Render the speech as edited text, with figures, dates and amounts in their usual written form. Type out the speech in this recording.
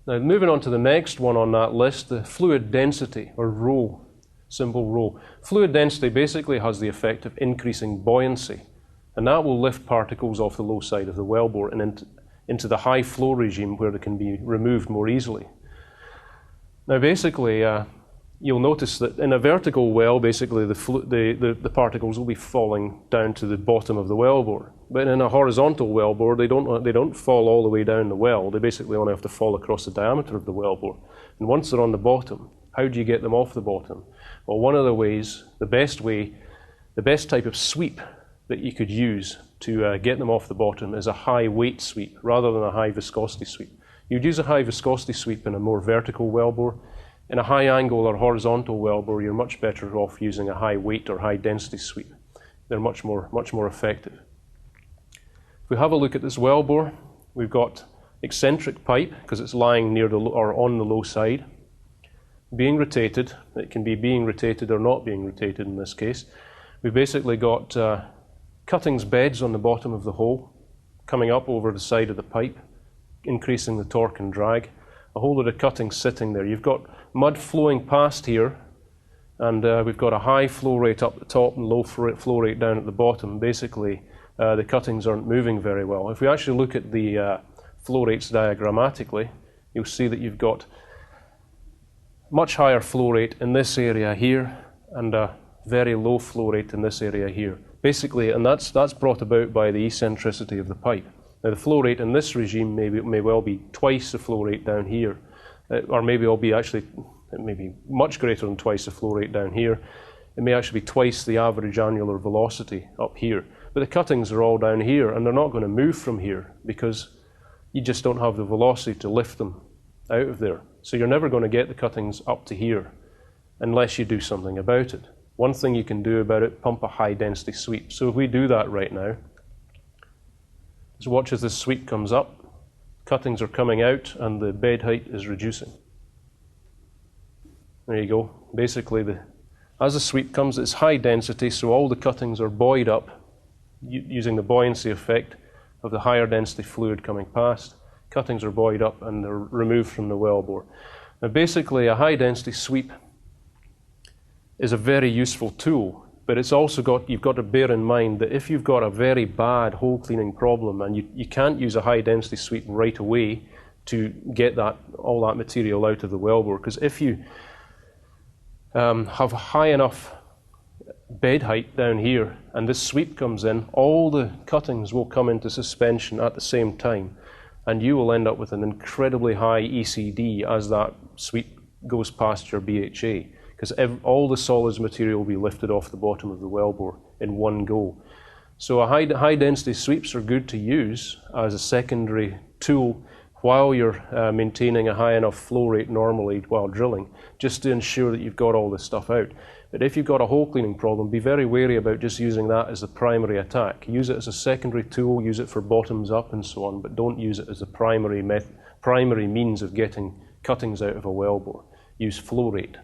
Now moving on to the next one on that list, the fluid density, or rho, symbol rho. Fluid density basically has the effect of increasing buoyancy, and that will lift particles off the low side of the wellbore and into the high flow regime where they can be removed more easily. Now basically, you'll notice that in a vertical well, basically the particles will be falling down to the bottom of the wellbore. But in a horizontal wellbore, they don't fall all the way down the well. They basically only have to fall across the diameter of the wellbore. And once they're on the bottom, how do you get them off the bottom? Well, one of the ways, the best type of sweep that you could use to get them off the bottom is a high weight sweep rather than a high viscosity sweep. You'd use a high viscosity sweep in a more vertical wellbore. In a high angle or horizontal wellbore, you're much better off using a high weight or high density sweep. They're much more effective. If we have a look at this wellbore, we've got eccentric pipe because it's lying near or on the low side. Being rotated, it can be being rotated or not being rotated in this case. We've basically got cuttings beds on the bottom of the hole coming up over the side of the pipe, increasing the torque and drag. A whole lot of cuttings sitting there. You've got mud flowing past here, and we've got a high flow rate up the top and low flow rate down at the bottom. Basically, the cuttings aren't moving very well. If we actually look at the flow rates diagrammatically, you'll see that you've got much higher flow rate in this area here and a very low flow rate in this area here. Basically, and that's brought about by the eccentricity of the pipe. Now the flow rate in this regime may well be twice the flow rate down here, or maybe it'll be actually, it may be much greater than twice the flow rate down here. It may actually be twice the average annular velocity up here. But the cuttings are all down here, and they're not going to move from here because you just don't have the velocity to lift them out of there. So you're never going to get the cuttings up to here unless you do something about it. One thing you can do about it, pump a high density sweep. So if we do that right now, just watch as this sweep comes up, cuttings are coming out and the bed height is reducing. There you go. Basically, as the sweep comes, it's high density, so all the cuttings are buoyed up using the buoyancy effect of the higher density fluid coming past. Cuttings are buoyed up and they're removed from the wellbore. Now basically, a high density sweep is a very useful tool, but it's also you've got to bear in mind that if you've got a very bad hole cleaning problem and you can't use a high density sweep right away to get all that material out of the wellbore, because if you have high enough bed height down here and this sweep comes in, all the cuttings will come into suspension at the same time, and you will end up with an incredibly high ECD as that sweep goes past your BHA, because all the solids material will be lifted off the bottom of the wellbore in one go. So high density sweeps are good to use as a secondary tool while you're maintaining a high enough flow rate normally while drilling, just to ensure that you've got all this stuff out. But if you've got a hole cleaning problem, be very wary about just using that as the primary attack. Use it as a secondary tool, use it for bottoms up and so on, but don't use it as the primary means of getting cuttings out of a wellbore. Use flow rate.